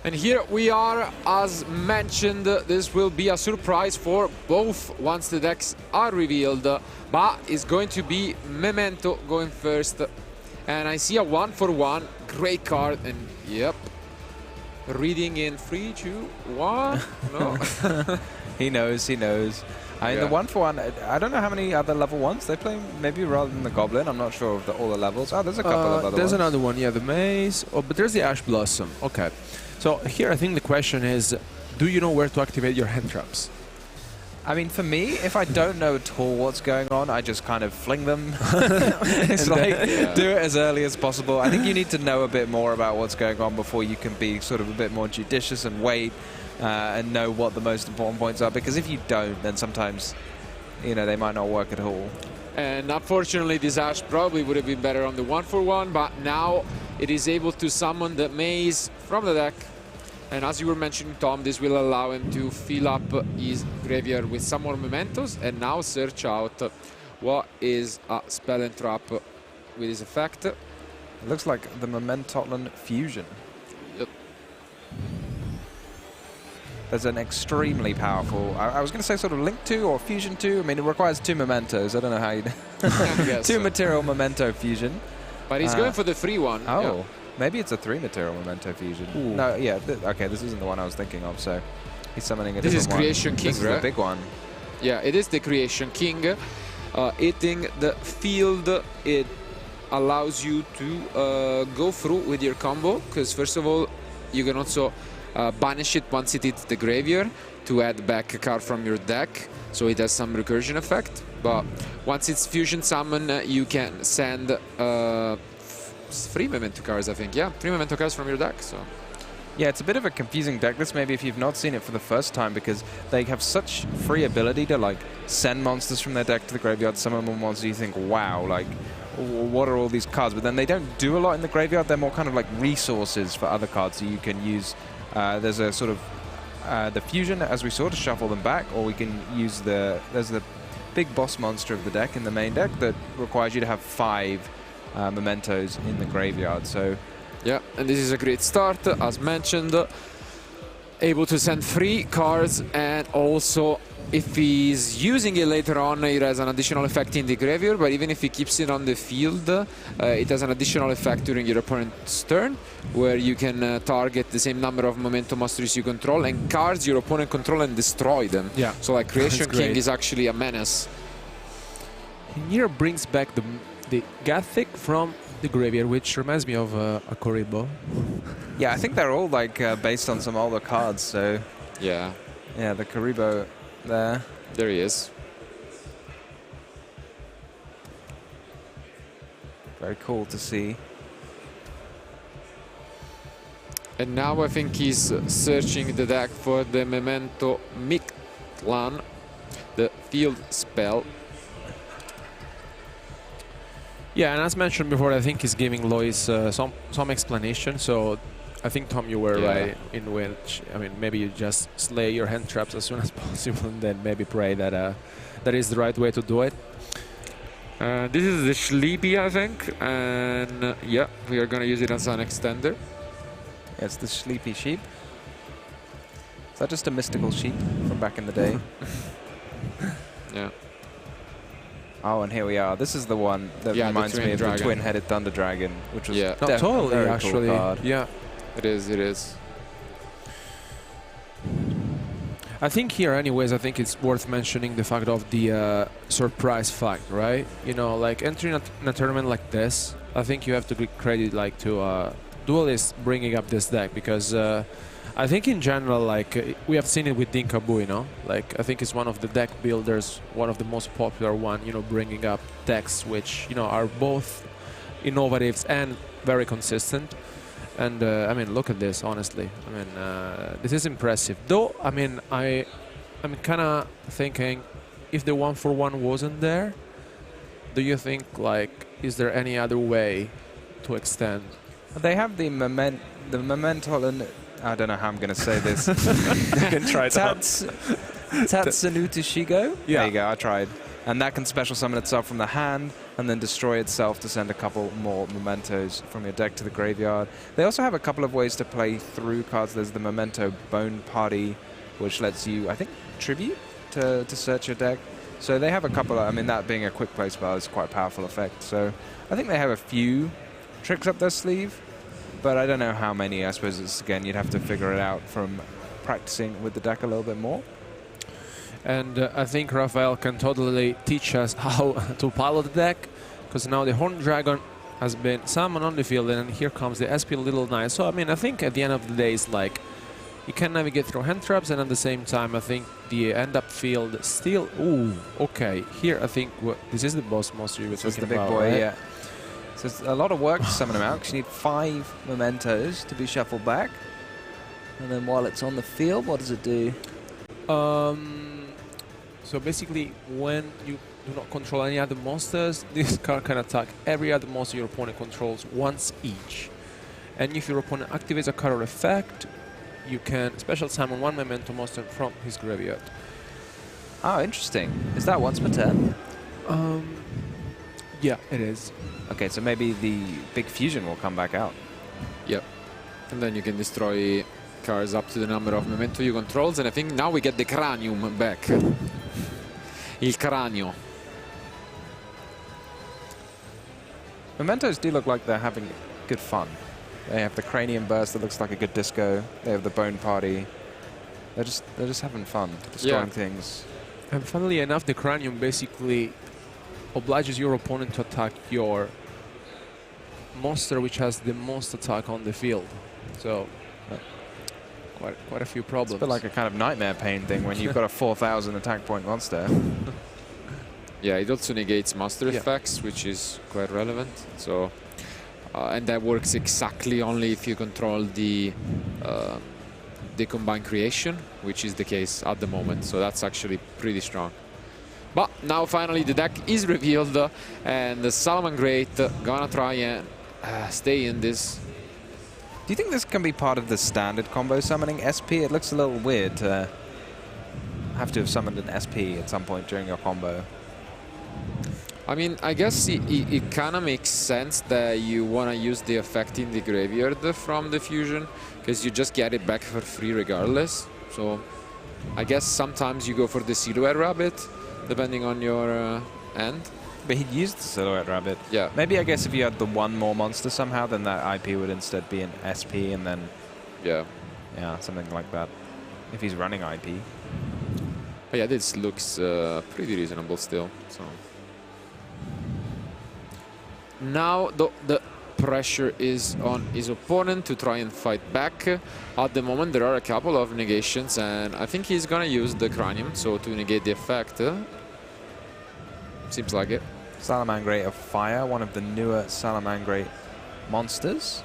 And here we are, as mentioned, this will be a surprise for both once the decks are revealed, but it's going to be Memento going first. And I see a 1-for-1, great card, and yep, reading in 3, 2, 1, no. He knows, he knows. I mean, the 1-for-1, I don't know how many other level 1s they play, maybe rather than the Goblin. I'm not sure of all the levels. Oh, there's a couple of other There's ones. another one, yeah, the Maze. Oh, but there's the Ash Blossom. Okay. So here I think the question is, do you know where to activate your hand traps? I mean, for me, if I don't know at all what's going on, I just kind of fling them. It's like, do it as early as possible. I think you need to know a bit more about what's going on before you can be sort of a bit more judicious and wait and know what the most important points are. Because if you don't, then sometimes, you know, they might not work at all. And unfortunately, this Ash probably would have been better on the 1-for-1, but now it is able to summon the Maze from the deck. And as you were mentioning, Tom, this will allow him to fill up his graveyard with some more mementos and now search out what is a spell and trap with his effect. It looks like the Mementolan Fusion. Yep. There's an extremely powerful, I was going to say sort of Link 2 or Fusion 2. I mean, it requires 2 mementos. I don't know how you do. 2 material memento fusion. But he's going for the free one. Oh. Yeah. Maybe it's a 3 material memento fusion. Ooh. No, yeah, okay, this isn't the one I was thinking of, so he's summoning a This is different one. Creation King, This is right? the big one. Yeah, it is the Creation King. Hitting the field, it allows you to go through with your combo, because first of all, you can also banish it once it hits the graveyard to add back a card from your deck, so it has some recursion effect. But once it's fusion summon, you can send 3 memento cards, I think. Yeah, 3 memento cards from your deck. So Yeah, it's a bit of a confusing deck, this maybe if you've not seen it for the first time, because they have such free ability to like send monsters from their deck to the graveyard, summon more monsters. You think, wow, like what are all these cards? But then they don't do a lot in the graveyard. They're more kind of like resources for other cards so you can use. There's a sort of the fusion, as we saw, to shuffle them back, or we can use there's the big boss monster of the deck in the main deck that requires you to have 5 mementos in the graveyard. So yeah, and this is a great start, as mentioned. Able to send 3 cards, and also if he's using it later on, it has an additional effect in the graveyard, but even if he keeps it on the field, it has an additional effect during your opponent's turn, where you can target the same number of memento monsters you control and cards your opponent control and destroy them. Yeah. So like Creation That's King great. is actually a menace. Here brings back the Gathic from the graveyard, which reminds me of a Koribo. yeah, I think they're all like based on some older cards. So Yeah, yeah, the Karibo there. there he is. Very cool to see. And now I think he's searching the deck for the Memento Mictlan, the field spell. Yeah, and as mentioned before, I think he's giving Loïs some explanation. So I think, Tom, you were right in which, I mean, maybe you just slay your hand traps as soon as possible and then maybe pray that that is the right way to do it. This is the Sleepy, I think, and yeah, we are gonna use it as an extender. Yeah, it's the Sleepy Sheep. Is that just a mystical sheep from back in the day? Yeah. Oh, and here we are. This is the one that reminds me of the twin-headed Thunder Dragon, which was totally, very actually. cool card. Yeah. It is, it is. I think here, anyways, I think it's worth mentioning the fact of the surprise fact, right? You know, like entering a tournament like this, I think you have to give credit like to Duelist bringing up this deck, because I think in general, like we have seen it with Dinkabu, you know, like I think it's one of the deck builders, one of the most popular one, you know, bringing up decks which, you know, are both innovative and very consistent. And I mean, look at this, honestly. I mean, this is impressive. Though, I mean, I'm kind of thinking, if the 1-for-1 wasn't there, do you think, like, is there any other way to extend? They have the Mementolan. I don't know how I'm going to say this. You can try Tatsunutushigo? Yeah. There you go, I tried. And that can special summon itself from the hand and then destroy itself to send a couple more mementos from your deck to the graveyard. They also have a couple of ways to play through cards. There's the Memento Bone Party, which lets you, I think, tribute to search your deck. So they have a couple of, I mean, that being a quick play spell is quite a powerful effect. So I think they have a few tricks up their sleeve, but I don't know how many. I suppose it's, again, you'd have to figure it out from practicing with the deck a little bit more. And I think Raphael can totally teach us how to pilot the deck, because now the Horned Dragon has been summoned on the field, and here comes the SP Little Knight. So, I mean, I think at the end of the day, it's like you can navigate through hand traps, and at the same time, I think the end-up field still... Ooh, okay. Here, I think this is the boss monster you were talking about, the big boy, right? yeah. So it's a lot of work to summon him out, because you need 5 mementos to be shuffled back. And then while it's on the field, what does it do? So basically, when you do not control any other monsters, this card can attack every other monster your opponent controls once each. And if your opponent activates a card or effect, you can special summon 1 memento monster from his graveyard. Oh, interesting. Is that once per turn? Yeah, it is. Okay, so maybe the big fusion will come back out. Yep. And then you can destroy cards up to the number of memento you controls, and I think now we get the cranium back. Il cranio. Mementos do look like they're having good fun. They have the cranium burst that looks like a good disco. They have the bone party. They're just having fun, destroying things. And funnily enough, the cranium basically obliges your opponent to attack your monster which has the most attack on the field. So quite a few problems. It's a bit like a kind of nightmare pain thing when you've got a 4,000 attack point monster. Yeah, it also negates master effects, which is quite relevant. So, and that works exactly only if you control the combined creation, which is the case at the moment. So that's actually pretty strong. But now finally the deck is revealed, and the Salamangreat gonna try and stay in this. Do you think this can be part of the standard combo summoning SP? It looks a little weird to have to have summoned an SP at some point during your combo. I mean, I guess it kind of makes sense that you want to use the effect in the graveyard from the fusion, because you just get it back for free regardless. So I guess sometimes you go for the Silhouette Rabbit, depending on your end. But he'd used the Silhouette Rabbit. Yeah. Maybe I guess if you had the one more monster somehow, then that IP would instead be an SP, and then... Yeah. Yeah, something like that. If he's running IP. But yeah, this looks pretty reasonable still. So now the pressure is on his opponent to try and fight back. At the moment there are a couple of negations, and I think he's gonna use the cranium so to negate the effect. Seems like it. Salamangreat of Fire, one of the newer Salamangreat monsters.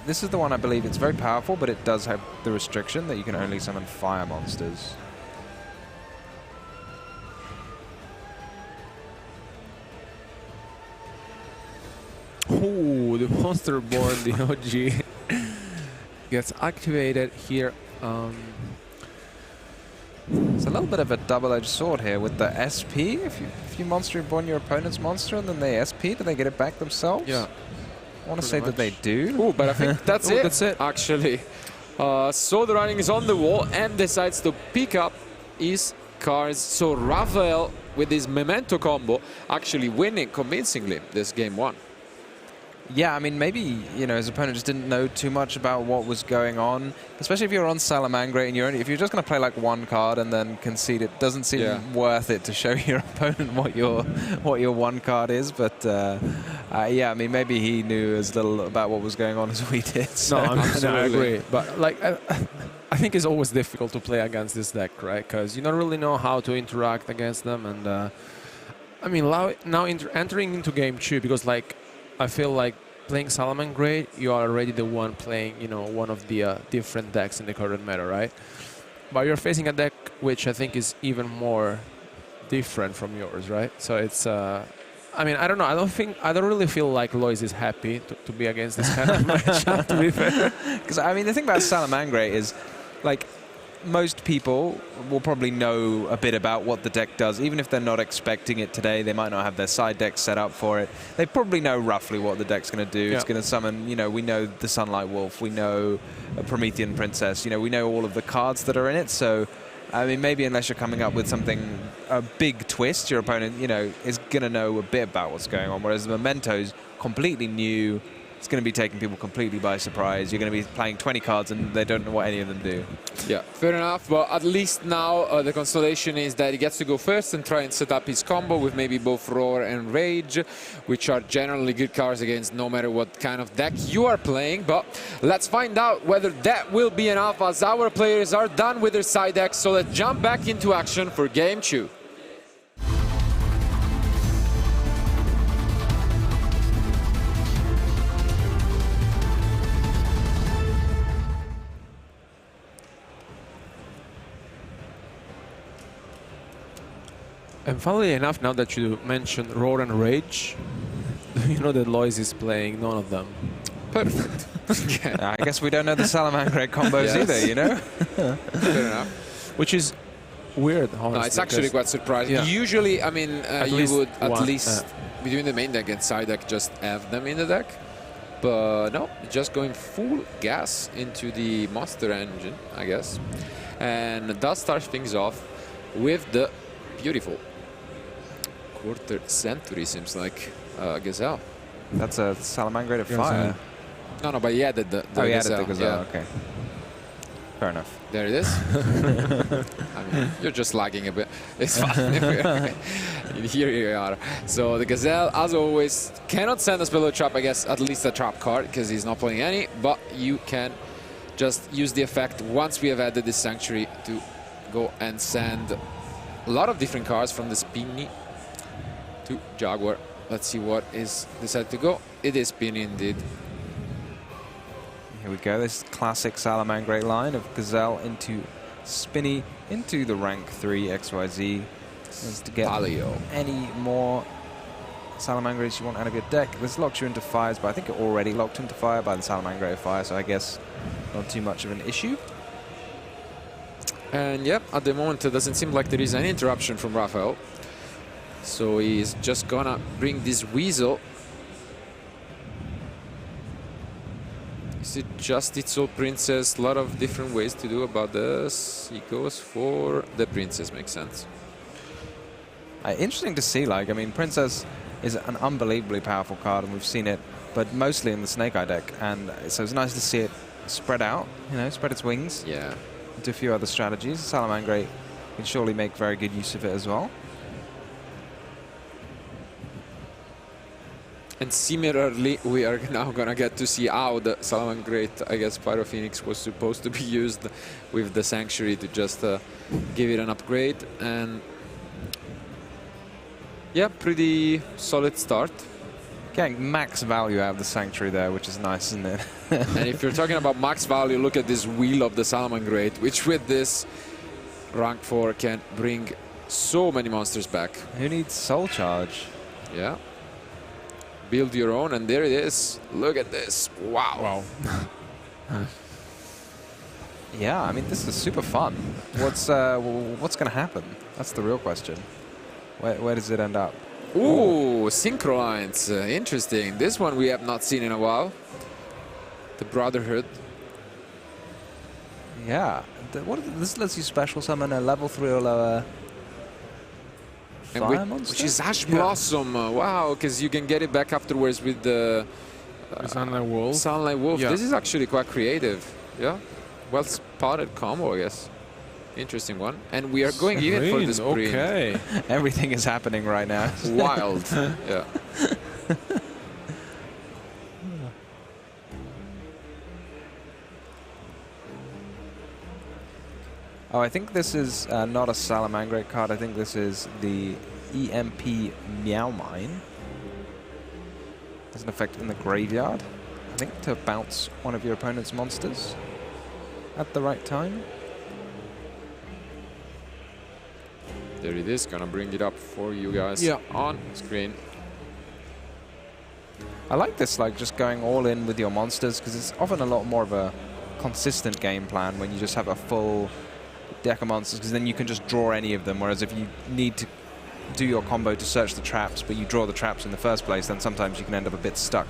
This is the one I believe it's very powerful, but it does have the restriction that you can only summon fire monsters. Oh, the Monster Born, the OG, gets activated here. It's a little bit of a double-edged sword here with the SP. If you monster born your opponent's monster and then they SP, do they get it back themselves? Yeah. I want to say that they do. Oh, but I think that's it. That's it. Actually. So the writing is on the wall and decides to pick up his cards. So Raphael, with his Memento combo, actually winning convincingly this game 1. Yeah, I mean, maybe, you know, his opponent just didn't know too much about what was going on. Especially if you're on Salamangreat and if you're just going to play like one card and then concede, it doesn't seem worth it to show your opponent what your one card is. But yeah, I mean, maybe he knew as little about what was going on as we did. So. No, I agree. But like, I think it's always difficult to play against this deck, right? Because you don't really know how to interact against them. And I mean, now entering into game 2, because like, I feel like playing Salamangreat, you are already the one playing, you know, one of the different decks in the current meta, right? But you're facing a deck which I think is even more different from yours, right? So it's, I mean, I don't know. I don't really feel like Loïs is happy to be against this kind of matchup, to be fair. Because, I mean, the thing about Salamangreat is, like, most people will probably know a bit about what the deck does. Even if they're not expecting it today, they might not have their side deck set up for it. They probably know roughly what the deck's going to do. Yeah. It's going to summon, you know, we know the Sunlight Wolf, we know a Promethean Princess, you know, we know all of the cards that are in it. So, I mean, maybe unless you're coming up with something, a big twist, your opponent, you know, is going to know a bit about what's going on. Whereas the Memento's completely new. It's going to be taking people completely by surprise. You're going to be playing 20 cards and they don't know what any of them do. Yeah, fair enough. But at least now the consolation is that he gets to go first and try and set up his combo with maybe both Roar and Rage, which are generally good cards against no matter what kind of deck you are playing. But let's find out whether that will be enough as our players are done with their side decks. So let's jump back into action for game 2. And funnily enough, now that you mentioned Roar and Rage, you know that Loïs is playing none of them. Perfect. I guess we don't know the Salamangreat combos either, you know? Fair enough. Which is weird, honestly. No, it's actually quite surprising. Yeah. Usually, I mean, you would at one, least between the main deck and side deck just have them in the deck. But no, just going full gas into the monster engine, I guess. And that starts things off with the beautiful quarter century, seems like, Gazelle. That's a Salamangreat of fire. No, but he added the he Gazelle. added the Gazelle, Yeah. okay. Fair enough. There it is. I mean, you're just lagging a bit. It's fine. Here you are. So the Gazelle, as always, cannot send a spell or trap, I guess, at least a trap card, because he's not playing any, but you can just use the effect once we have added this Sanctuary to go and send a lot of different cards from the Spinny to Jaguar. Let's see what is decided to go. It is Spinny indeed. Here we go. This classic Salamangreat line of Gazelle into Spinny into the rank 3 XYZ. Is to get any more Salamangreats you want out of your deck. This locks you into fires, but I think it already locked into fire by the Salamangreat of fire, so I guess not too much of an issue. And yeah, at the moment it doesn't seem like there is any interruption from Raphael. So he's just gonna bring this Weasel. Is it just its old Princess? A lot of different ways to do about this. He goes for the Princess, makes sense. Interesting to see, like, I mean, Princess is an unbelievably powerful card, and we've seen it, but mostly in the Snake Eye deck, and so it's nice to see it spread out, you know, spread its wings. Yeah. Into a few other strategies. Salamangreat can surely make very good use of it as well. And similarly, we are now gonna get to see how the Salamangreat, I guess, Pyro Phoenix was supposed to be used with the Sanctuary to just give it an upgrade. And yeah, pretty solid start. Getting max value out of the Sanctuary there, which is nice, isn't it? And if you're talking about max value, look at this wheel of the Salamangreat, which with this rank 4 can bring so many monsters back. Who needs Soul Charge? Yeah. Build your own, and there it is. Look at this. Wow. Yeah, I mean, this is super fun. What's going to happen? That's the real question. Where does it end up? Ooh, Synchro Lines. Interesting. This one we have not seen in a while. The Brotherhood. Yeah. This lets you special summon a level 3 or lower fire monster? Which is Ash Blossom. Wow, because you can get it back afterwards with the Sunlight Wolf. Sunlight Wolf. Yeah. This is actually quite creative. Yeah. Well spotted combo, I guess. Interesting one. And we are going even for the sprint. Okay. Everything is happening right now. Wild. Yeah. Oh, I think this is not a Salamangreat card. I think this is the EMP Meow Mine. Has an effect in the graveyard. I think to bounce one of your opponent's monsters at the right time. There it is. Gonna bring it up for you guys on screen. I like this, like just going all in with your monsters, because it's often a lot more of a consistent game plan when you just have a full deck of monsters, because then you can just draw any of them, whereas if you need to do your combo to search the traps, but you draw the traps in the first place, then sometimes you can end up a bit stuck.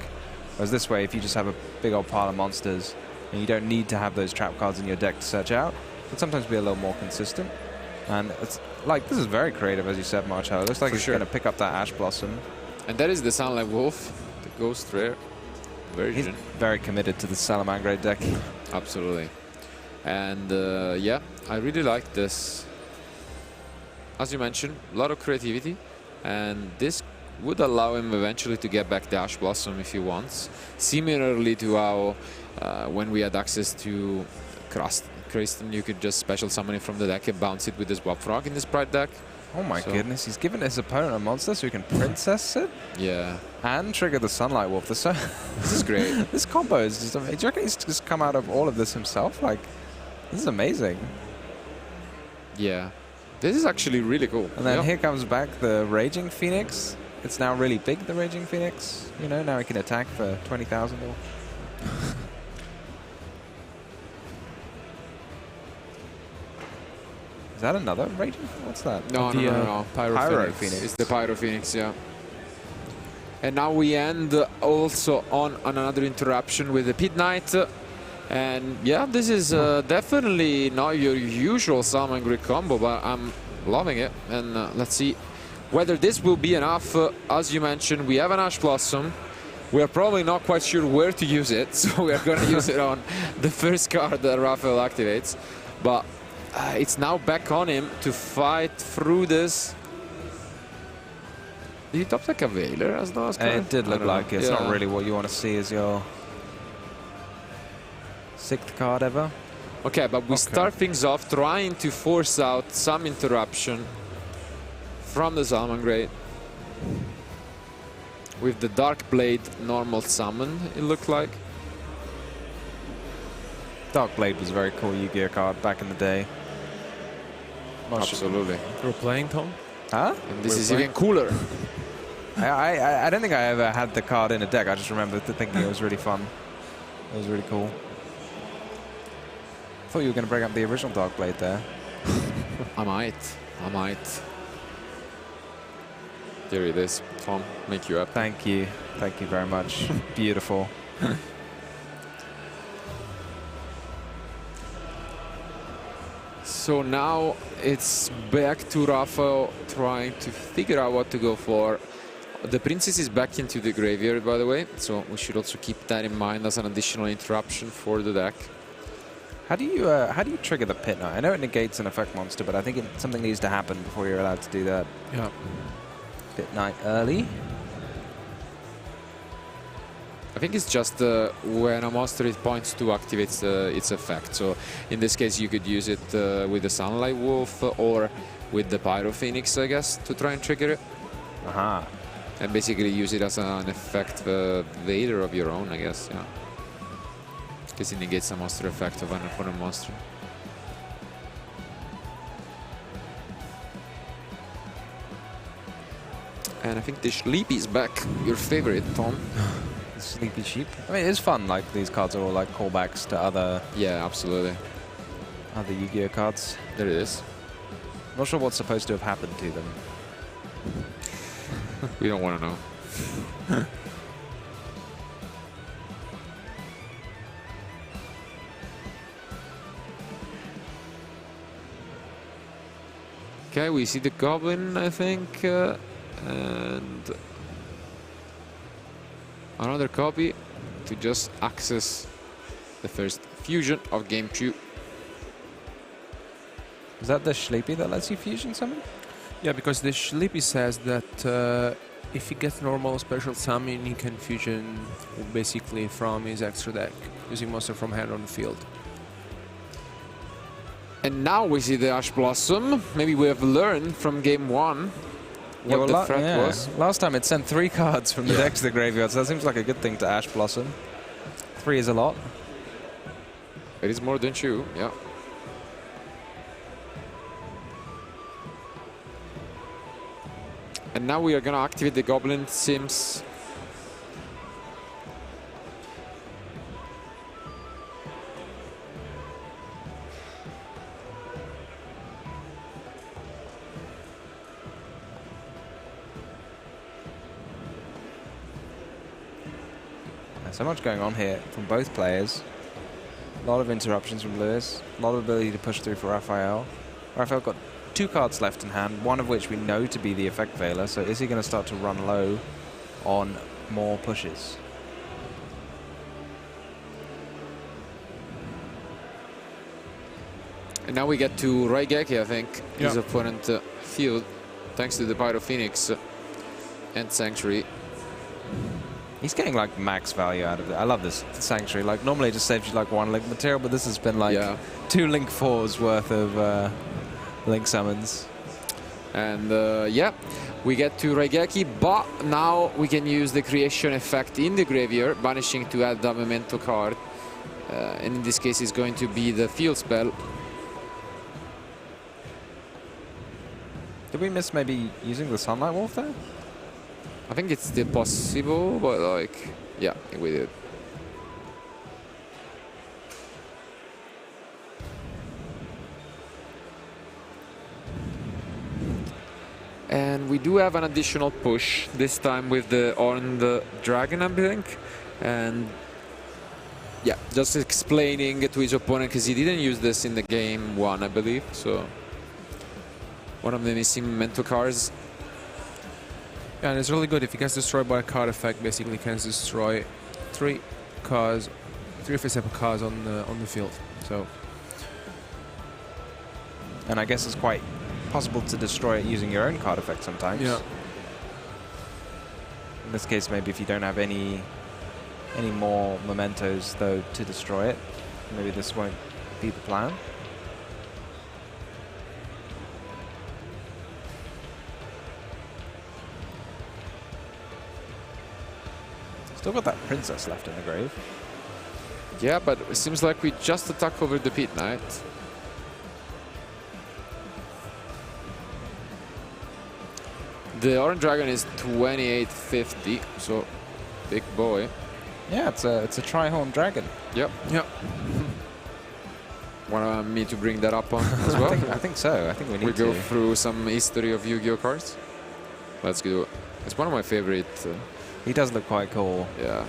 Whereas this way, if you just have a big old pile of monsters, and you don't need to have those trap cards in your deck to search out, it can sometimes be a little more consistent. And it's like, this is very creative, as you said, Marcello. It looks like it's going to pick up that Ash Blossom. And that is the Sunlight Wolf, the Ghost Rare version. He's very committed to the Salamangreat deck. Absolutely. And yeah, I really like this. As you mentioned, a lot of creativity, and this would allow him eventually to get back the Ash Blossom if he wants. Similarly to how when we had access to Kristen, you could just special summon it from the deck and bounce it with the Swap Frog in the Sprite deck. Oh my goodness, he's given his opponent a monster so he can princess it? Yeah. And trigger the Sunlight Wolf. This is great. This combo is just amazing. Do you reckon he's just come out of all of this himself? Like, this is amazing. Yeah. This is actually really cool. And then here comes back the Raging Phoenix. It's now really big, the Raging Phoenix. You know, now he can attack for 20,000 or... Is that another Raging? What's that? No. Pyro Phoenix. It's the Pyro Phoenix, yeah. And now we end also on another interruption with the Pit Knight. And yeah, this is definitely not your usual Salamangreat combo, but I'm loving it. And let's see whether this will be enough. As you mentioned, we have an Ash Blossom. We are probably not quite sure where to use it, so we are going to use it on the first card that Raphael activates. But it's now back on him to fight through this. Did he top deck a Veiler as the last card? It did look like it. It's not really what you want to see as your 6th card ever. Okay, but we start things off trying to force out some interruption from the Salamangreat. With the Dark Blade normal summon, it looked like. Dark Blade was a very cool Yu-Gi-Oh card back in the day. Absolutely. You're playing, Tom? Huh? And this is even cooler. I don't think I ever had the card in a deck. I just remember thinking it was really fun. It was really cool. I thought you were going to bring up the original Dark Blade there. I might. Here it is. Tom, make you up. Thank you. Thank you very much. Beautiful. So now it's back to Raphael trying to figure out what to go for. The Princess is back into the graveyard, by the way, so we should also keep that in mind as an additional interruption for the deck. How do you trigger the Pit Knight? I know it negates an effect monster, but I think something needs to happen before you're allowed to do that. Yeah. Pit Knight early. I think it's just when a monster hit points to activates its effect. So in this case, you could use it with the Sunlight Wolf or with the Pyro Phoenix, I guess, to try and trigger it. Aha. And basically use it as an effect Vader of your own, I guess, yeah. Because it negates a monster effect of an opponent monster. And I think the Sleepy is back, your favorite, Tom. Sleepy Sheep. I mean, it is fun. Like, these cards are all like callbacks to other. Yeah, absolutely. Other Yu-Gi-Oh cards. There it is. Not sure what's supposed to have happened to them. We don't want to know. Okay, we see the Goblin, I think, and another copy to just access the first fusion of game 2. Is that the Sleepy that lets you fusion summon? Yeah, because the Sleepy says that if he gets normal special summon, he can fusion basically from his extra deck, using monster from hand on the field. And now we see the Ash Blossom. Maybe we have learned from game 1 what the threat was. Last time it sent 3 cards from the deck to the graveyard, so that seems like a good thing to Ash Blossom. 3 is a lot. It is more than 2, yeah. And now we are going to activate the Goblin Sims. So much going on here from both players. A lot of interruptions from Loïs. A lot of ability to push through for Raphael. Raphael got 2 cards left in hand, one of which we know to be the Effect Veiler. So is he going to start to run low on more pushes? And now we get to Raigeki, I think, his opponent field, thanks to the Pyro Phoenix and Sanctuary. He's getting like max value out of it. I love this Sanctuary. Like normally it just saves you like 1 link material, but this has been like 2 link 4s worth of link summons. And yeah, we get to Raigeki, but now we can use the creation effect in the graveyard, banishing to add a memento card. And in this case, it's going to be the field spell. Did we miss maybe using the Sunlight Wolf there? I think it's still possible, but like, yeah, we did. And we do have an additional push, this time with the Horned Dragon, I think. And yeah, just explaining to his opponent, because he didn't use this in the game 1, I believe. So one of the missing memento cards. Yeah, and it's really good if he gets destroyed by a card effect. Basically, can destroy 3 cards, 3 face-up cards on the field. So, and I guess it's quite possible to destroy it using your own card effect sometimes. Yeah. In this case, maybe if you don't have any more mementos though to destroy it, maybe this won't be the plan. Still got that princess left in the grave. Yeah, but it seems like we just attack over the Pit Knight. The Orange Dragon is 2850, so big boy. Yeah, it's a Tri-Horn Dragon. Yep. Yep. Want me to bring that up on as well? I think so. I think we need to. We go through some history of Yu-Gi-Oh cards. Let's do it. It's one of my favorite. He does look quite cool. Yeah.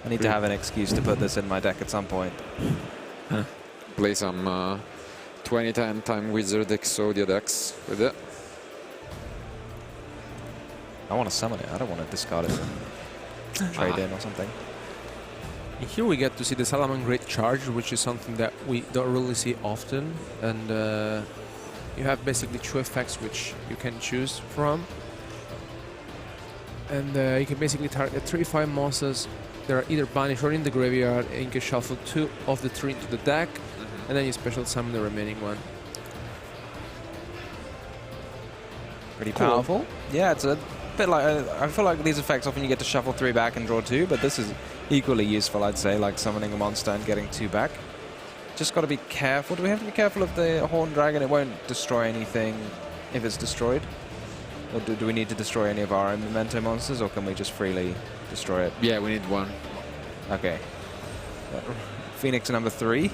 I need to have an excuse to put this in my deck at some point. Play some 2010 Time Wizard Exodia decks with it. I want to summon it. I don't want to discard it. Trade in or something. Here we get to see the Salaman Great Charge, which is something that we don't really see often. And you have basically 2 effects which you can choose from. And you can basically target 3-5 monsters that are either banished or in the graveyard, and you can shuffle 2 of the 3 into the deck, and then you special summon the remaining one. Pretty powerful. Yeah, it's a bit like, I feel like these effects often you get to shuffle 3 back and draw 2, but this is equally useful, I'd say, like summoning a monster and getting 2 back. Just got to be careful. Do we have to be careful of the Horned Dragon? It won't destroy anything if it's destroyed. Or do we need to destroy any of our own memento monsters, or can we just freely destroy it? Yeah, we need 1. Okay. Phoenix number 3.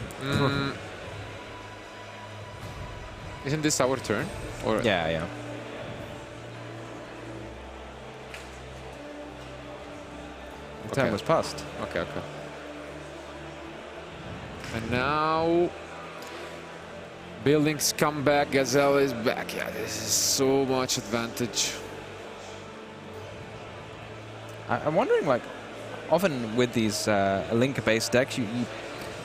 Isn't this our turn? Or Yeah. The turn was passed. Okay. And now buildings come back, Gazelle is back. Yeah, this is so much advantage. I'm wondering, like, often with these link-based decks, you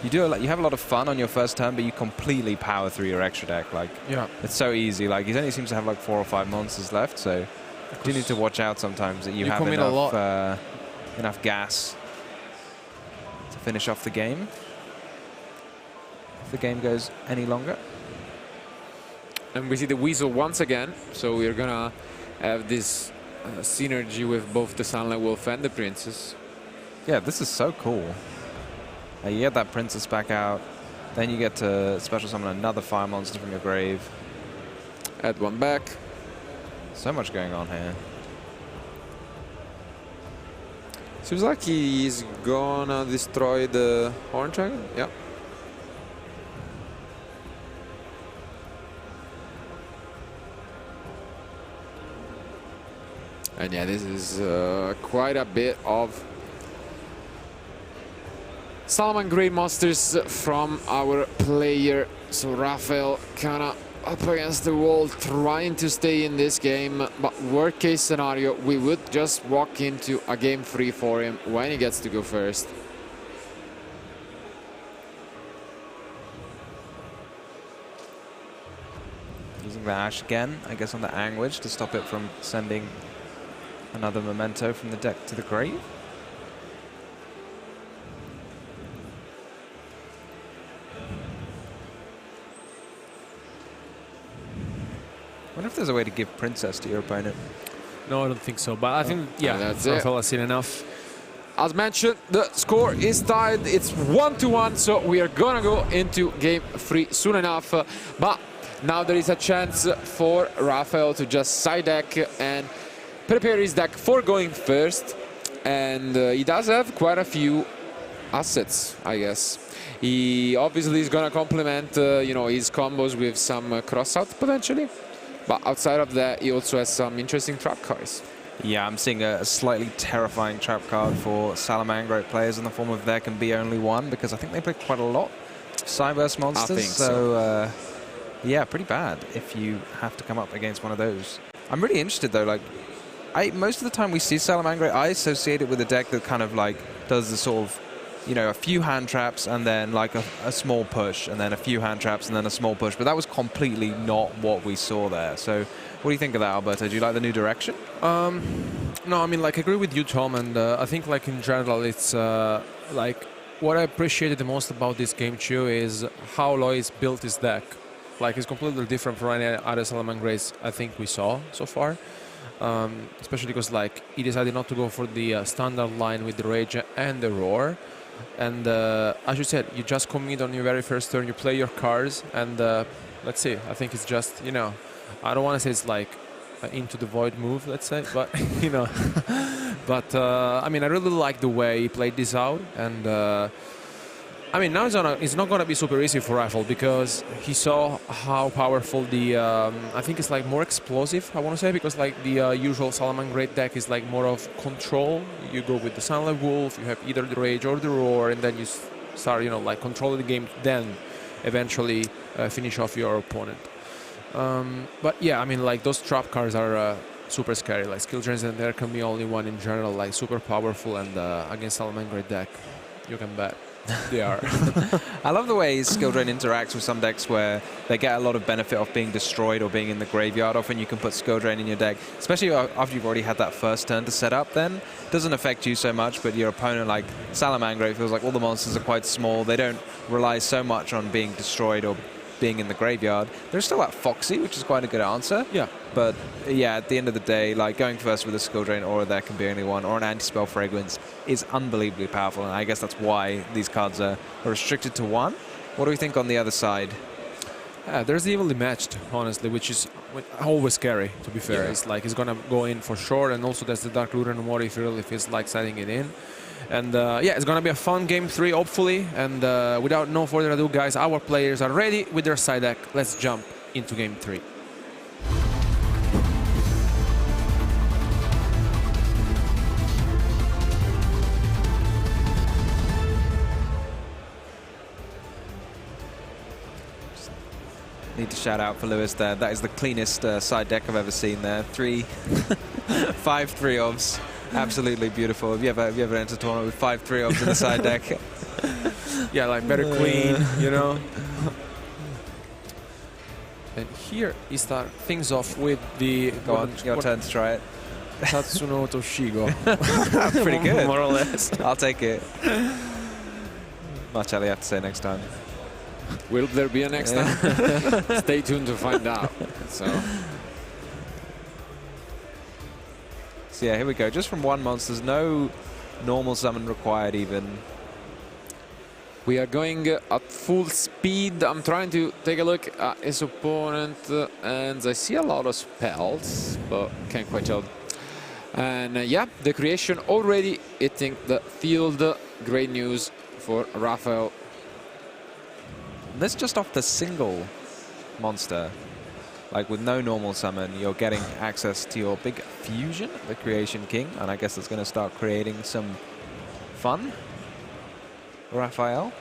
have a lot of fun on your first turn, but you completely power through your extra deck. Like, it's so easy. Like, he only seems to have like 4 or 5 monsters left, so you do need to watch out sometimes that you have enough gas to finish off the game. If the game goes any longer. And we see the Weasel once again, so we're gonna have this synergy with both the Sunlight Wolf and the Princess. Yeah, this is so cool. You get that Princess back out, then you get to special summon another fire monster from your grave. Add 1 back. So much going on here. Seems like he's gonna destroy the Horned Dragon. Yeah. And yeah, this is quite a bit of Salmon Great Monsters from our player. So Raphael kind of up against the wall, trying to stay in this game. But worst case scenario, we would just walk into a game 3 for him when he gets to go first. Using the Ash again, I guess on the Anguage to stop it from sending another memento from the deck to the grave. I wonder if there's a way to give Princess to your opponent. No, I don't think so. But I think, yeah, that's Raphael has seen enough. As mentioned, the score is tied. It's 1-1, so we are gonna go into game 3 soon enough. But now there is a chance for Raphael to just side deck and prepare his deck for going first. And he does have quite a few assets, I guess. He obviously is gonna complement, you know, his combos with some cross-out potentially. But outside of that, he also has some interesting trap cards. Yeah, I'm seeing a slightly terrifying trap card for Salamangreat players in the form of there can be only one, because I think they play quite a lot Cyberse monsters. I think so. Yeah, pretty bad if you have to come up against one of those. I'm really interested though, like, most of the time we see Salamangreat, I associate it with a deck that kind of like does the sort of, you know, a few hand traps and then like a small push and then a few hand traps and then a small push. But that was completely not what we saw there. So what do you think of that, Alberto? Do you like the new direction? No, I mean, like, I agree with you, Tom. And I think, like, in general, it's like what I appreciated the most about this game too is how Loïs built his deck. Like, it's completely different from any other Salamangreats I think we saw so far. Especially because, like, he decided not to go for the standard line with the Rage and the Roar. And as you said, you just commit on your very first turn, you play your cards, and let's see. I think it's just, you know, I don't want to say it's like into the void move, let's say, but you know. But I mean, I really like the way he played this out, and I mean, now it's not gonna be super easy for Raphael because he saw how powerful the I think it's like more explosive, I want to say, because like the usual Salamangreat deck is like more of control. You go with the Sunlight Wolf, you have either the Rage or the Roar, and then you start, you know, like controlling the game, then eventually finish off your opponent. But yeah, I mean, like, those trap cards are super scary. Like Skill Drains, and there can be only one in general, like super powerful, and against Salamangreat deck, you can bet. They are. I love the way Skill Drain interacts with some decks where they get a lot of benefit off being destroyed or being in the graveyard. Often you can put Skill Drain in your deck, especially after you've already had that first turn to set up. Then it doesn't affect you so much, but your opponent, like Salamangreat, feels like all the monsters are quite small. They don't rely so much on being destroyed or being in the graveyard. There's still that Foxy, which is quite a good answer. Yeah. But yeah, at the end of the day, like, going first with a Skill Drain or there can be only one or an anti-spell Fragrance is unbelievably powerful, and I guess that's why these cards are restricted to one. What do we think on the other side? There's evenly matched, honestly, which is always scary, to be fair. Yeah. It's like he's gonna go in for sure, and also there's the Dark Looter no more if he really feels like setting it in. And yeah, it's gonna be a fun game 3, hopefully. And without no further ado, guys, our players are ready with their side deck. Let's jump into game 3. Need to shout out for Loïs there. That is the cleanest side deck I've ever seen there. 5 3-ofs. Absolutely beautiful. Have you ever entered a tournament with 5 3-ofs in the side deck? Yeah, like very clean, you know. And here he starts things off with the... Go on, your turn to try it. Tatsuno Toshigo. Pretty good. More or less. I'll take it. Much I have to say next time. Will there be a next time? Stay tuned to find out. So yeah, here we go. Just from one monster. There's no normal summon required even. We are going at full speed. I'm trying to take a look at his opponent, and I see a lot of spells, but can't quite tell. And yeah, the creation already hitting the field. Great news for Raphael. That's just off the single monster. like with no normal summon, you're getting access to your big fusion, the Creation King, and I guess it's going to start creating some fun. Raphael.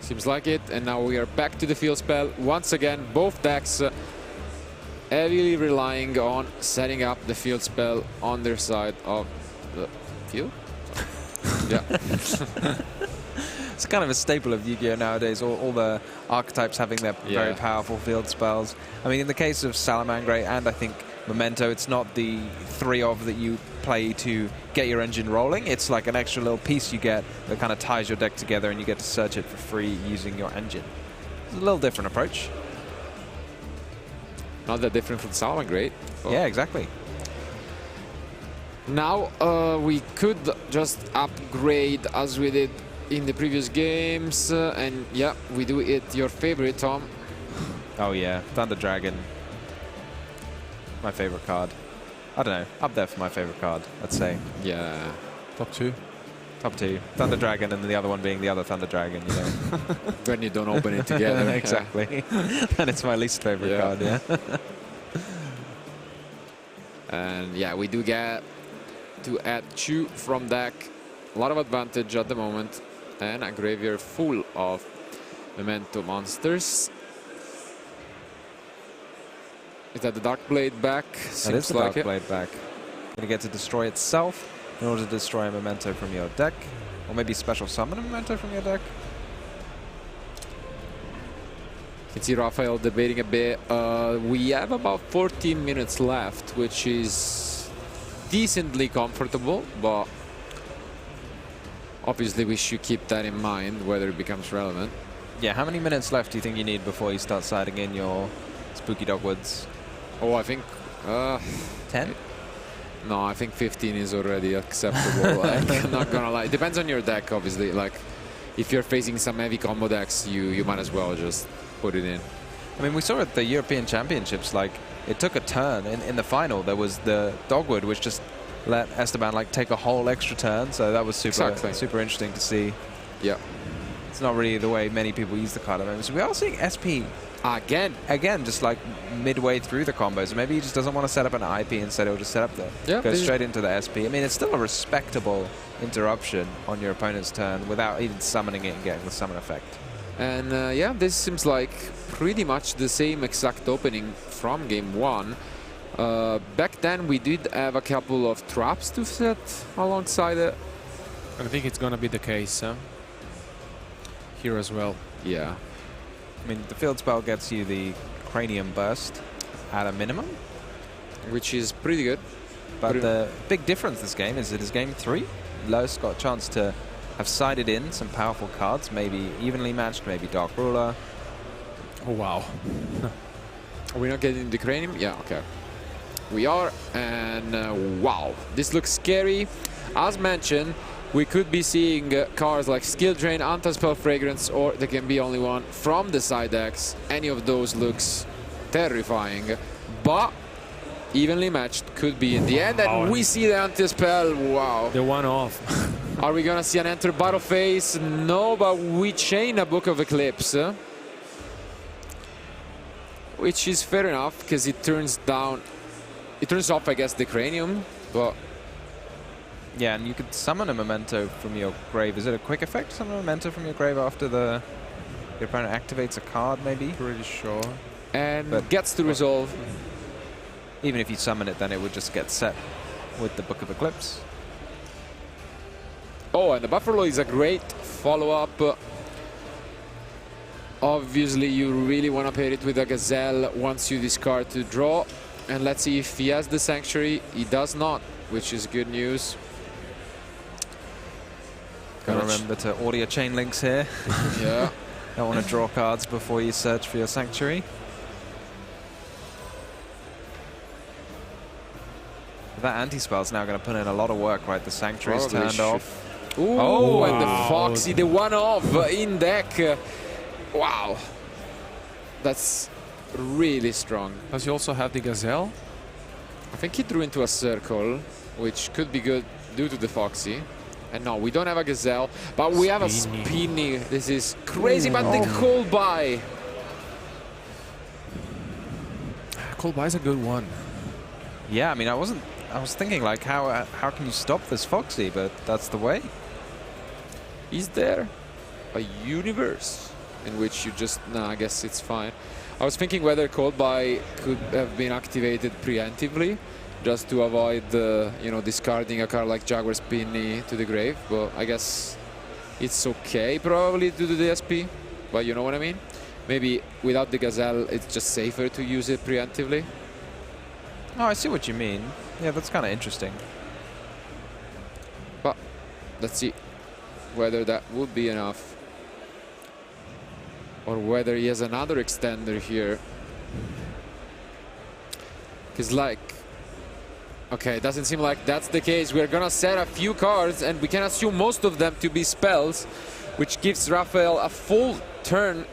Seems like it, and now we are back to the field spell. Once again, both decks heavily relying on setting up the field spell on their side of the field. Yeah. It's kind of a staple of Yu-Gi-Oh! Nowadays, all the archetypes having their very powerful field spells. I mean, in the case of Salamangre and I think Memento, it's not the 3 of that you play to get your engine rolling. It's like an extra little piece you get that kind of ties your deck together and you get to search it for free using your engine. It's a little different approach. Not that different from Salamangre. Oh. Yeah, exactly. Now we could just upgrade as we did in the previous games, and yeah, we do it. Your favorite, Tom? Oh yeah, Thunder Dragon. My favorite card. I don't know, up there for my favorite card, I'd say. Yeah. Top 2. Top 2. Thunder Dragon and the other one being the other Thunder Dragon, you know. When you don't open it together. Exactly. And it's my least favorite card, yeah. And yeah, we do get to add 2 from deck. A lot of advantage at the moment. And a graveyard full of Memento monsters. Is that the Dark Blade back? That is the Dark Blade back. Going to get to destroy itself in order to destroy a Memento from your deck. Or maybe special summon a Memento from your deck. You can see Raphael debating a bit. We have about 14 minutes left, which is decently comfortable, but obviously we should keep that in mind, whether it becomes relevant. Yeah, how many minutes left do you think you need before you start siding in your Spooky Dogwoods? Oh, I think 10? No, I think 15 is already acceptable. Like, I'm not gonna lie. It depends on your deck, obviously. Like, if you're facing some heavy combo decks, you might as well just put it in. I mean, we saw at the European Championships, like, it took a turn. In the final, there was the Dogwood, which just let Esteban, like, take a whole extra turn. So that was super interesting to see. Yeah. It's not really the way many people use the card at the moment. So we are seeing SP again, just like midway through the combos. Maybe he just doesn't want to set up an IP, instead he'll just set up go straight into the SP. I mean, it's still a respectable interruption on your opponent's turn without even summoning it and getting the summon effect. And yeah, this seems like pretty much the same exact opening from game 1. Back then we did have a couple of traps to set alongside it. I think it's gonna be the case here as well. Yeah. I mean, the field spell gets you the Cranium Burst at a minimum, which is pretty good. But the big difference this game is it is game 3. Loïs got a chance to have sided in some powerful cards, maybe evenly matched, maybe Dark Ruler. Oh, wow. Are we not getting the Cranium? Yeah, okay. We are, and wow, this looks scary. As mentioned, we could be seeing cards like Skill Drain, Anti-Spell Fragrance, or there can be only one from the side decks. Any of those looks terrifying, but evenly matched could be in the end, and we see the Anti-Spell. Wow. The one-off. Are we gonna see an enter battle phase? No, but we chain a Book of Eclipse, which is fair enough, because it turns off, I guess, the Cranium, but... Yeah, and you could summon a Memento from your grave. Is it a quick effect? Summon a Memento from your grave after your opponent activates a card, maybe? Pretty sure. And but gets to resolve. Even if you summon it, then it would just get set with the Book of Eclipse. Oh, and the Buffalo is a great follow-up. Obviously, you really want to pair it with a Gazelle once you discard to draw. And let's see if he has the Sanctuary. He does not, which is good news. Gotta remember to order your chain links here. Yeah. Don't want to draw cards before you search for your Sanctuary. That anti-spell is now going to put in a lot of work, right? The Sanctuary's turned off. Ooh, oh, and the Foxy, the one-off in deck. Wow. That's really strong. Does he also have the Gazelle? I think he drew into a circle, which could be good due to the Foxy. And no, we don't have a Gazelle, but we have a Spinny. This is crazy, but the call by. Call by is a good one. Yeah, I mean, I was thinking like, how can you stop this Foxy? But that's the way. Is there a universe in which you just... No, I guess it's fine. I was thinking whether call by could have been activated preemptively, just to avoid, you know, discarding a card like Jaguar Spinny to the grave. But I guess it's okay probably to do the SP. But you know what I mean? Maybe without the Gazelle, it's just safer to use it preemptively. Oh, I see what you mean. Yeah, that's kind of interesting. But let's see whether that would be enough. Or whether he has another extender here. Because like... Okay, it doesn't seem like that's the case. We're gonna set a few cards and we can assume most of them to be spells, which gives Raphael a full turn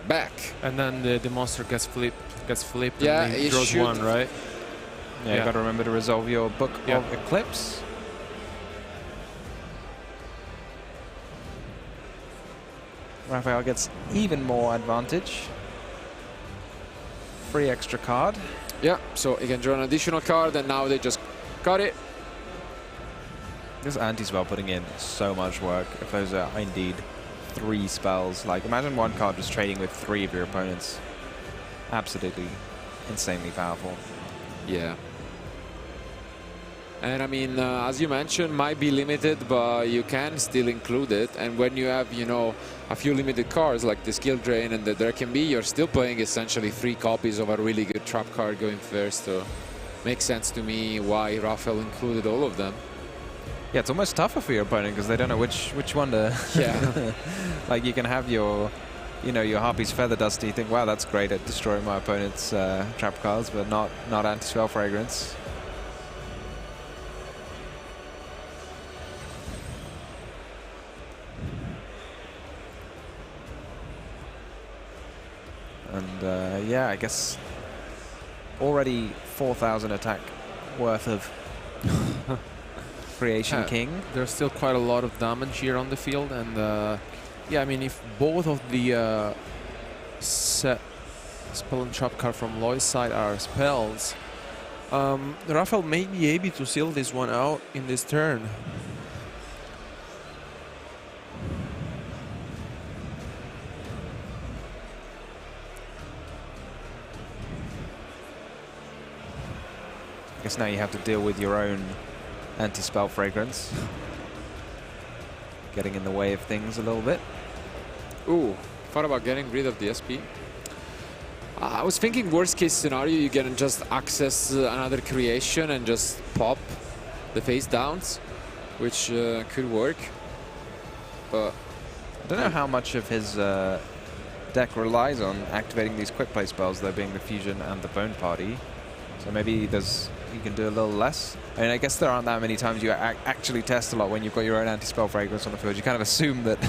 back. And then the monster gets flipped. Yeah, and it he draws should. one, right? Yeah, you got to remember to resolve your Book of Eclipse. Raphael gets even more advantage. Free extra card. Yeah, so he can draw an additional card and now they just got it. This anti-spell putting in so much work. If those are indeed 3 spells, like imagine one card just trading with 3 of your opponents. Absolutely insanely powerful. Yeah. And I mean, as you mentioned, might be limited, but you can still include it. And when you have, you know, a few limited cards like the Skill Drain and the There Can Be, you're still playing essentially 3 copies of a really good trap card going first. So makes sense to me why Raphael included all of them. Yeah, it's almost tougher for your opponent because they don't know which one to... Yeah. Like you can have your, you know, your Harpy's Feather Duster. You think, wow, that's great at destroying my opponent's trap cards, but not Anti-Spell Fragrance. And yeah, I guess already 4,000 attack worth of Creation King. There's still quite a lot of damage here on the field, and yeah, I mean, if both of the set spell and trap card from Loïs' side are spells, Raphael may be able to seal this one out in this turn. I guess now you have to deal with your own anti-spell fragrance. Getting in the way of things a little bit. Ooh, thought about getting rid of the SP. I was thinking worst case scenario, you can just access another creation and just pop the face downs, which could work. But I don't know how much of his deck relies on activating these quick play spells, there being the Fusion and the Bone Party. So maybe you can do a little less. I mean, I guess there aren't that many times you actually test a lot when you've got your own anti-spell fragrance on the field. You kind of assume that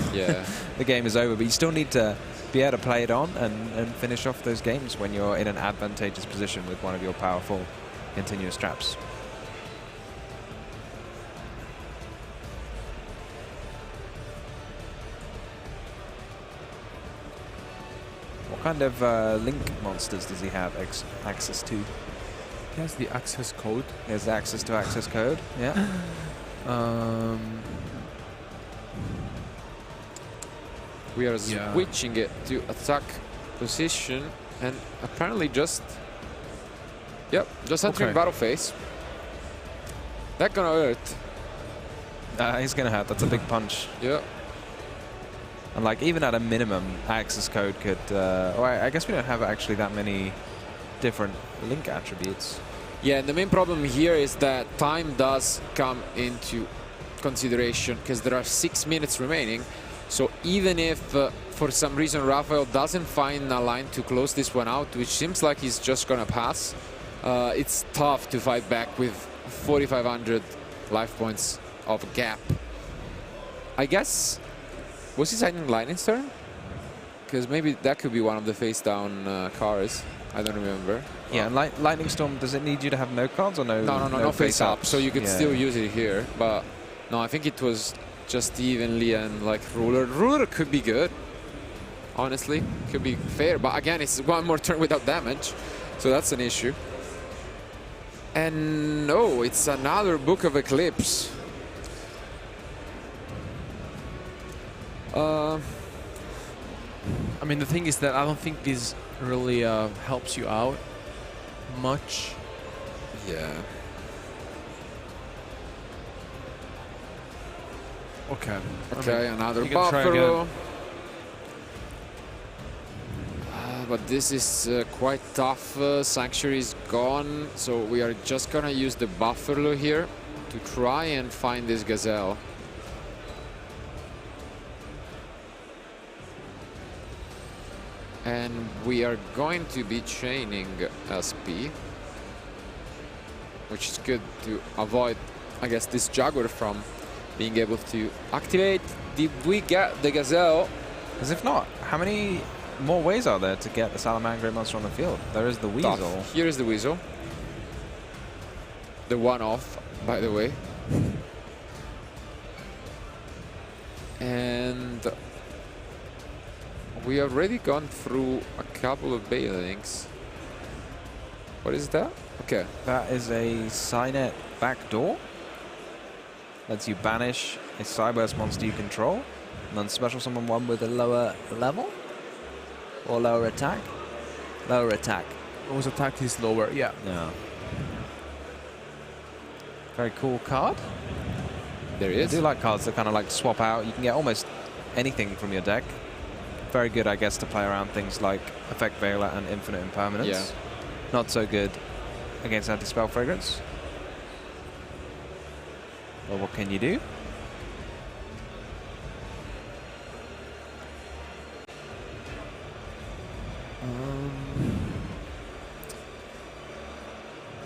the game is over, but you still need to be able to play it on and finish off those games when you're in an advantageous position with one of your powerful continuous traps. What kind of link monsters does he have access to? He has the access code. He has access to access code, yeah. We are switching it to attack position and apparently just entering battle phase. That gonna hurt. He's gonna hurt. That's a big punch. Yeah. And like even at a minimum, access code could. Or I guess we don't have actually that many different link attributes. Yeah, and the main problem here is that time does come into consideration because there are 6 minutes remaining. So even if for some reason Raphael doesn't find a line to close this one out, which seems like he's just gonna pass, it's tough to fight back with 4,500 life points of gap. I guess, was he signing Lightning's turn? Because maybe that could be one of the face down cars. I don't remember. Yeah, and Lightning Storm, does it need you to have no cards or no? No face up. So you could still use it here, but No, I think it was just evenly and like ruler. Ruler could be good. Honestly, could be fair, but again, it's one more turn without damage, so that's an issue. And no, it's another Book of Eclipse. I mean, the thing is that I don't think this really helps you out much. Yeah. Okay. Okay, another you can try Buffalo. again. But this is quite tough. Sanctuary is gone, so we are just gonna use the Buffalo here to try and find this Gazelle. And we are going to be chaining SP, which is good to avoid, I guess, this Jaguar from being able to activate. Did we get the Gazelle? As if not, how many more ways are there to get the Salamangreat monster on the field? There is the Weasel. Tough. Here is the Weasel. The one-off, by the way. And we already gone through a couple of bailings. What is that? Okay. That is a Cynet backdoor. Lets you banish a Cyburst monster you control, and then special summon one with a lower level or lower attack. Lower attack. Whose attack is lower? Yeah. Yeah. Very cool card. There I is. do like cards that kind of like swap out. You can get almost anything from your deck. Very good, I guess, to play around things like Effect Veiler and Infinite Impermanence. Yeah. Not so good against Anti-Spell Fragrance. Well, what can you do?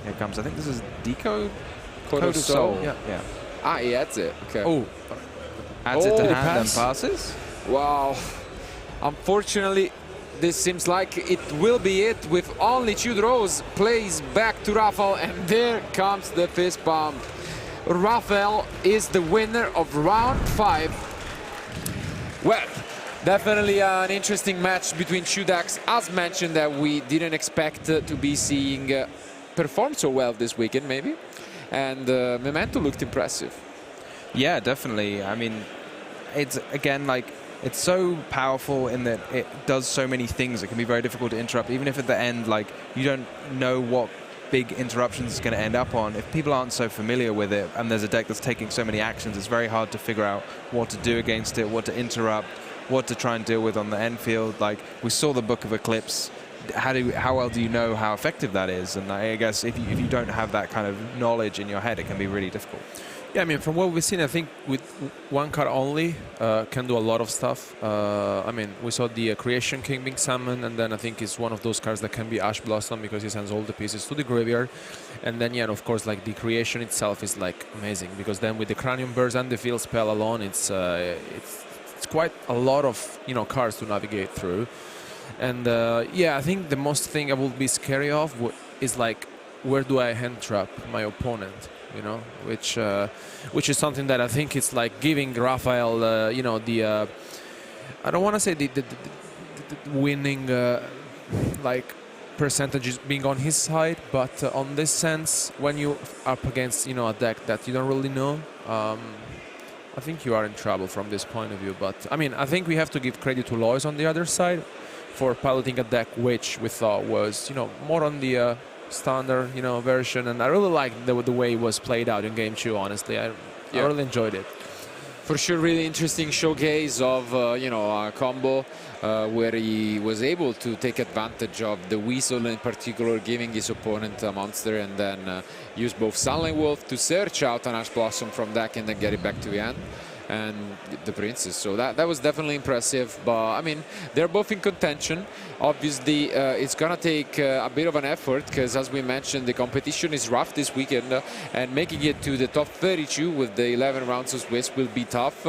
Here it comes. I think this is Decode. Code of Soul. Yeah. Yeah. Ah, he adds it. Okay. Oh, Adds it to Oh, hand and pass. passes. Wow. Unfortunately, this seems like it will be it with only 2 draws. Plays back to Raphael, and there comes the fist bump. Raphael is the winner of round 5. Well, definitely an interesting match between 2 decks, as mentioned, that we didn't expect to be seeing perform so well this weekend, maybe. And Memento looked impressive. Yeah, definitely. I mean, it's again like it's so powerful in that it does so many things. It can be very difficult to interrupt, even if at the end, like, you don't know what big interruptions it's going to end up on. If people aren't so familiar with it, and there's a deck that's taking so many actions, it's very hard to figure out what to do against it, what to interrupt, what to try and deal with on the end field. Like, we saw the Book of Eclipse. How well do you know how effective that is? And I guess if you don't have that kind of knowledge in your head, it can be really difficult. yeah. I mean, from what we've seen, I think with one card only can do a lot of stuff. I mean, we saw the Creation King being summoned, and then I think it's one of those cards that can be Ash Blossom because he sends all the pieces to the graveyard. And then, yeah, and of course, like the Creation itself is like amazing because then with the Cranium Burst and the Field Spell alone, it's quite a lot of cards to navigate through. And yeah, I think the most thing I would be scary of is like, where do I hand trap my opponent? Which is something that I think it's like giving Raphael, the I don't want to say the winning like percentages being on his side, but on this sense, when you up against a deck that you don't really know, I think you are in trouble from this point of view. But I mean, I think we have to give credit to Loïs on the other side for piloting a deck which we thought was more on the standard version, and I really liked the way it was played out in game 2. Honestly, I really enjoyed it. For sure, really interesting showcase of a combo where he was able to take advantage of the Weasel in particular, giving his opponent a monster, and then use both Sunlight Wolf to search out an Ash Blossom from deck and then get it back to the end. and the Princess. So that was definitely impressive. But I mean, they're both in contention. Obviously, it's gonna take a bit of an effort because, as we mentioned, the competition is rough this weekend, and making it to the top 32 with the 11 rounds of Swiss will be tough.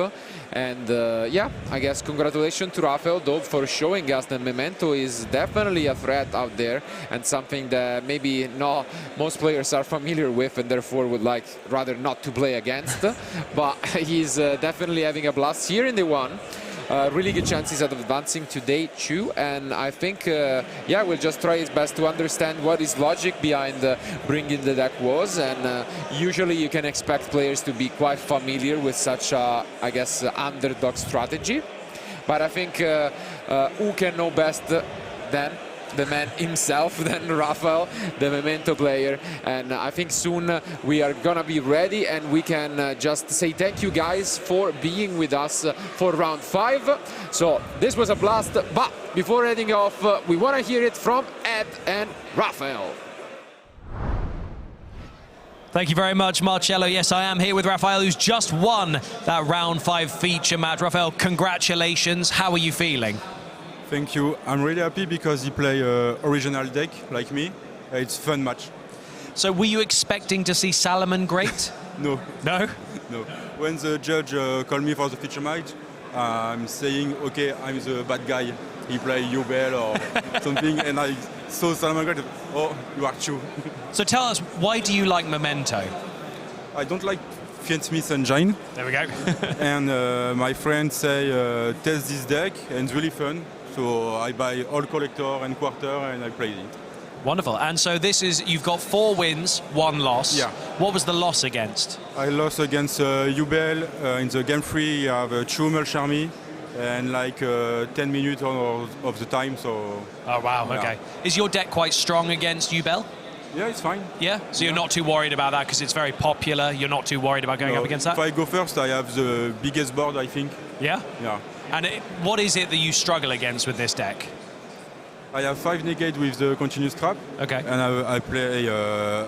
And yeah, I guess congratulations to Raphael though for showing us that Memento is definitely a threat out there and something that maybe not most players are familiar with and therefore would like rather not to play against. But he's definitely having a blast here in the one. Really good chances of advancing to day 2, and I think yeah, we'll just try his best to understand what his logic behind bringing the deck was, and usually you can expect players to be quite familiar with such a, I guess, underdog strategy, but I think who can know best than the man himself, than Raphael, the Memento player. And I think soon we are gonna be ready and we can just say thank you guys for being with us for round 5. So this was a blast, but before heading off, we want to hear it from Ed and Raphael. Thank you very much, Marcello. Yes, I am here with Raphael, who's just won that round 5 feature match. Raphael, congratulations. How are you feeling? Thank you. I'm really happy because he play original deck like me. It's fun match. So were you expecting to see Salomon great? No. No? No. When the judge called me for the feature match, I'm saying, okay, I'm the bad guy. He play Ubel or something, and I saw Salomon great. Oh, you are true. So tell us, why do you like Memento? I don't like Fiend Smith Engine. There we go. And my friends say, test this deck, and it's really fun. So I buy all collector and quarter and I play it. Wonderful. And so this is, you've got 4 wins, 1 loss. Yeah. What was the loss against? I lost against Ubel. In the game 3, you have Chumel Charmy and like 10 minutes of the time. So. Oh, wow. Yeah. Okay. Is your deck quite strong against Ubel? Yeah, it's fine. Yeah? So you're not too worried about that because it's very popular. You're not too worried about going up against that? If I go first, I have the biggest board, I think. Yeah? Yeah. And what is it that you struggle against with this deck? I have 5 negate with the continuous trap. Okay. And I play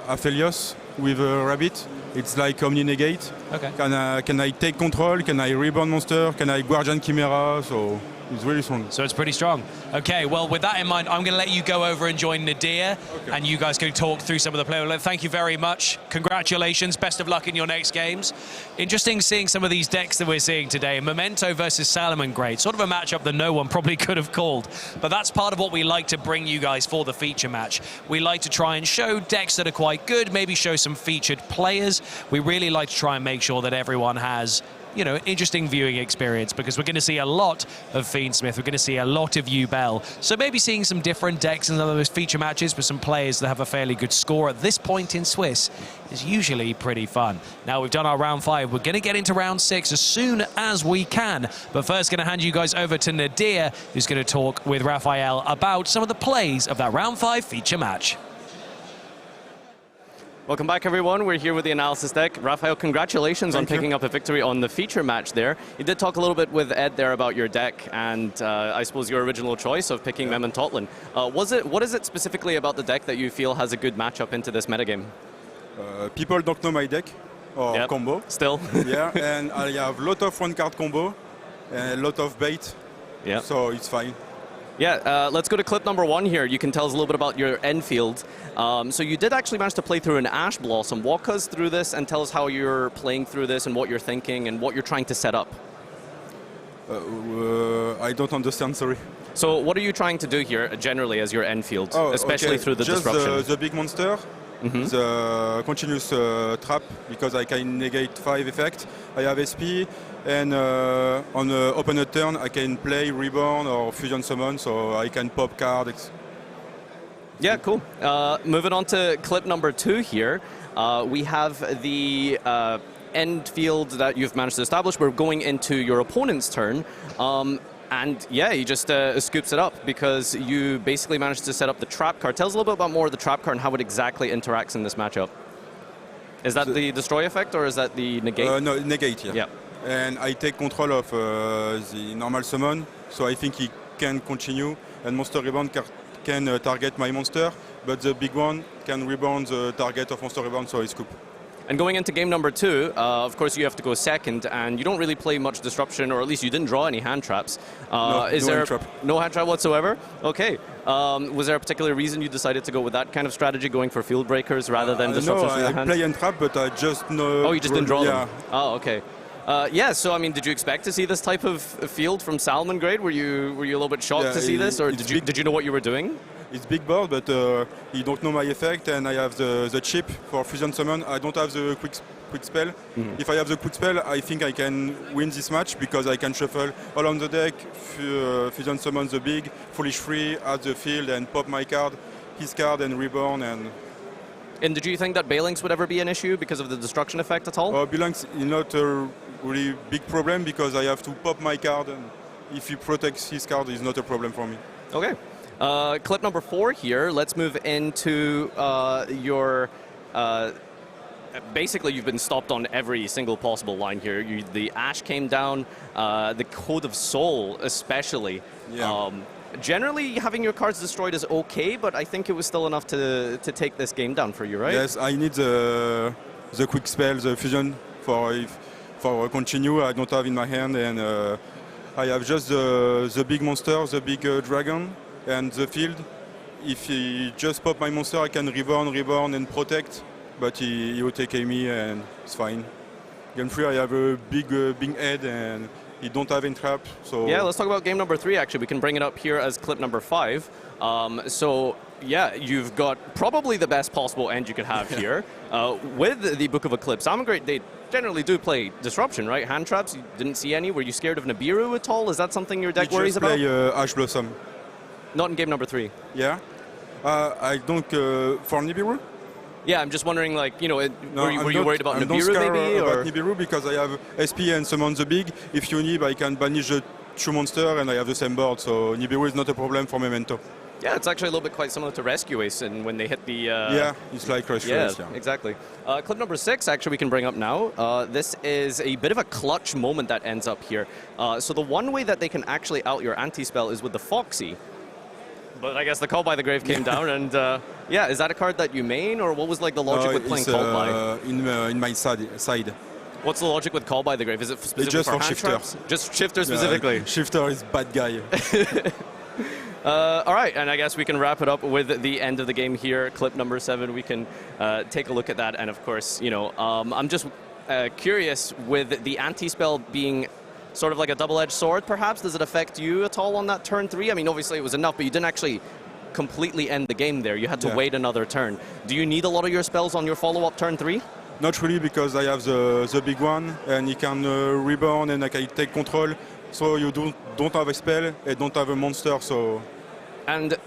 Aphelios with a rabbit. It's like Omni negate. Okay. Can I take control? Can I rebound monster? Can I Guardian Chimera? So it's really strong. So it's pretty strong. Okay, well, with that in mind, I'm going to let you go over and join Nadir, and you guys can talk through some of the player. Thank you very much. Congratulations. Best of luck in your next games. Interesting seeing some of these decks that we're seeing today. Memento versus Salomon, great. Sort of a matchup that no one probably could have called. But that's part of what we like to bring you guys for the feature match. We like to try and show decks that are quite good, maybe show some featured players. We really like to try and make sure that everyone has, you know, interesting viewing experience, because we're going to see a lot of Fiend Smith, we're going to see a lot of Ubel. So maybe seeing some different decks in some of those feature matches with some players that have a fairly good score at this point in Swiss is usually pretty fun. Now we've done our round 5, we're going to get into round 6 as soon as we can. But first, going to hand you guys over to Nadir, who's going to talk with Raphael about some of the plays of that round 5 feature match. Welcome back, everyone. We're here with the analysis deck. Raphael, congratulations on picking up a victory on the feature match there. You did talk a little bit with Ed there about your deck and I suppose your original choice of picking Mem and Totlin. What is it specifically about the deck that you feel has a good matchup into this metagame? People don't know my deck or combo. Still. Yeah, and I have a lot of one-card combo and a lot of bait. Yeah. So it's fine. Yeah, let's go to clip number 1 here. You can tell us a little bit about your end field. So you did actually manage to play through an Ash Blossom. Walk us through this and tell us how you're playing through this and what you're thinking and what you're trying to set up. I don't understand, sorry. So what are you trying to do here generally as your end field, especially through the just disruption? the big monster, the continuous trap, because I can negate 5 effect. I have SP, and on the opponent turn I can play Reborn or Fusion Summon, so I can pop cards. Yeah, cool. Moving on to clip number 2 here. We have the end field that you've managed to establish. We're going into your opponent's turn. And yeah, he just scoops it up because you basically managed to set up the trap card. Tell us a little bit about more of the trap card and how it exactly interacts in this matchup. Is that the destroy effect or is that the negate? No, negate, yeah. And I take control of the normal summon, so I think he can continue. And Monster Rebound can target my monster, but the big one can rebound the target of Monster Rebound, so he scoop. And going into game number 2, of course you have to go second, and you don't really play much disruption, or at least you didn't draw any hand traps. No hand trap. No hand trap whatsoever? Okay. Was there a particular reason you decided to go with that kind of strategy, going for field breakers rather than disruptions from the I hand? play hand trap, but I just know... Oh, you just didn't draw them? Yeah. Oh, okay. Yeah, so I mean, did you expect to see this type of field from Salmon Grade? Were you a little bit shocked to see this, or did you know what you were doing? It's big board, but you don't know my effect, and I have the chip for Fusion Summon. I don't have the quick spell. If I have the quick spell, I think I can win this match because I can shuffle all on the deck, Fusion Summon the big, Foolish Free, add the field, and pop my card, his card, and Reborn. And did you think that Balinks would ever be an issue because of the destruction effect at all? Balinks is not a really big problem because I have to pop my card, and if he protects his card, it's not a problem for me. Okay. Clip number 4 here. Let's move into your... basically, you've been stopped on every single possible line here. The Ash came down, the Code of Soul especially. Yeah. Generally, having your cards destroyed is okay, but I think it was still enough to take this game down for you, right? Yes, I need the quick spell, the Fusion, for continue. I don't have in my hand, and I have just the big monster, the big dragon, and the field. If he just pop my monster, I can reborn, and protect. But he will take me, and it's fine. Game 3, I have a big head, and he don't have entrap. So yeah, let's talk about game number 3. Actually, we can bring it up here as clip number 5. So yeah, you've got probably the best possible end you could have here with the Book of Eclipse. Salmon Grade, they generally do play disruption, right? Hand traps, you didn't see any. Were you scared of Nibiru at all? Is that something your deck worries about? I just play Ash Blossom. Not in game number 3. Yeah, I don't for Nibiru. Yeah, I'm just wondering, like, you know, were you worried about I'm Nibiru maybe? About Nibiru because I have SP and summon the big. If you need, I can banish the 2 monster and I have the same board. So Nibiru is not a problem for Memento. Yeah, it's actually a little bit quite similar to Rescue Ace, and when they hit the... yeah, it's like Rescue Ace. Yeah, exactly. Clip number 6, actually, we can bring up now. This is a bit of a clutch moment that ends up here. So the one way that they can actually out your anti-spell is with the Foxy. But I guess the Call by the Grave came down, and yeah, is that a card that you main, or what was like the logic with playing Call by? In my side. What's the logic with Call by the Grave? Is it specifically just for hand Shifter? traps? Just Shifter specifically? Shifter is bad guy. All right, and I guess we can wrap it up with the end of the game here. Clip number 7, we can take a look at that, and of course, you know, I'm just curious with the anti-spell being sort of like a double-edged sword, perhaps. Does it affect you at all on that turn 3? I mean, obviously it was enough, but you didn't actually completely end the game there. You had to wait another turn. Do you need a lot of your spells on your follow-up turn 3? Not really, because I have the big one, and he can reborn, and I can take control. So you don't have a spell, and don't have a monster, so... And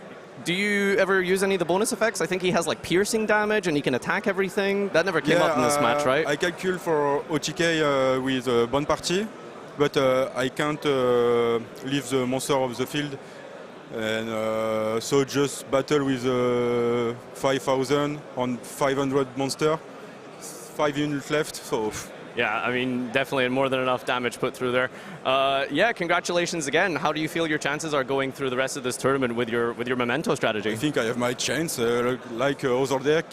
do you ever use any of the bonus effects? I think he has like piercing damage, and he can attack everything. That never came up in this match, right? I calculate for OTK with Bond Party, but I can't leave the monster of the field. And so just battle with 5,000 on 500 monster, 5 units left, so... Yeah, I mean, definitely more than enough damage put through there. Yeah, congratulations again. How do you feel your chances are going through the rest of this tournament with your Memento strategy? I think I have my chance. Like other deck,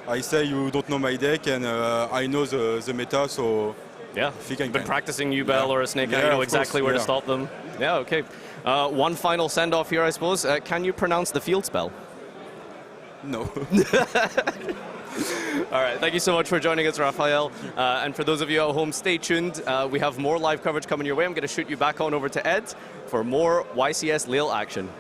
I say you don't know my deck, and I know the meta, so... Yeah, you've been practicing Ubel or a Snake, you know exactly where to stop them. Yeah, okay. One final send-off here, I suppose. Can you pronounce the field spell? No. All right, thank you so much for joining us, Raphael. And for those of you at home, stay tuned. We have more live coverage coming your way. I'm going to shoot you back on over to Ed for more YCS Lille action.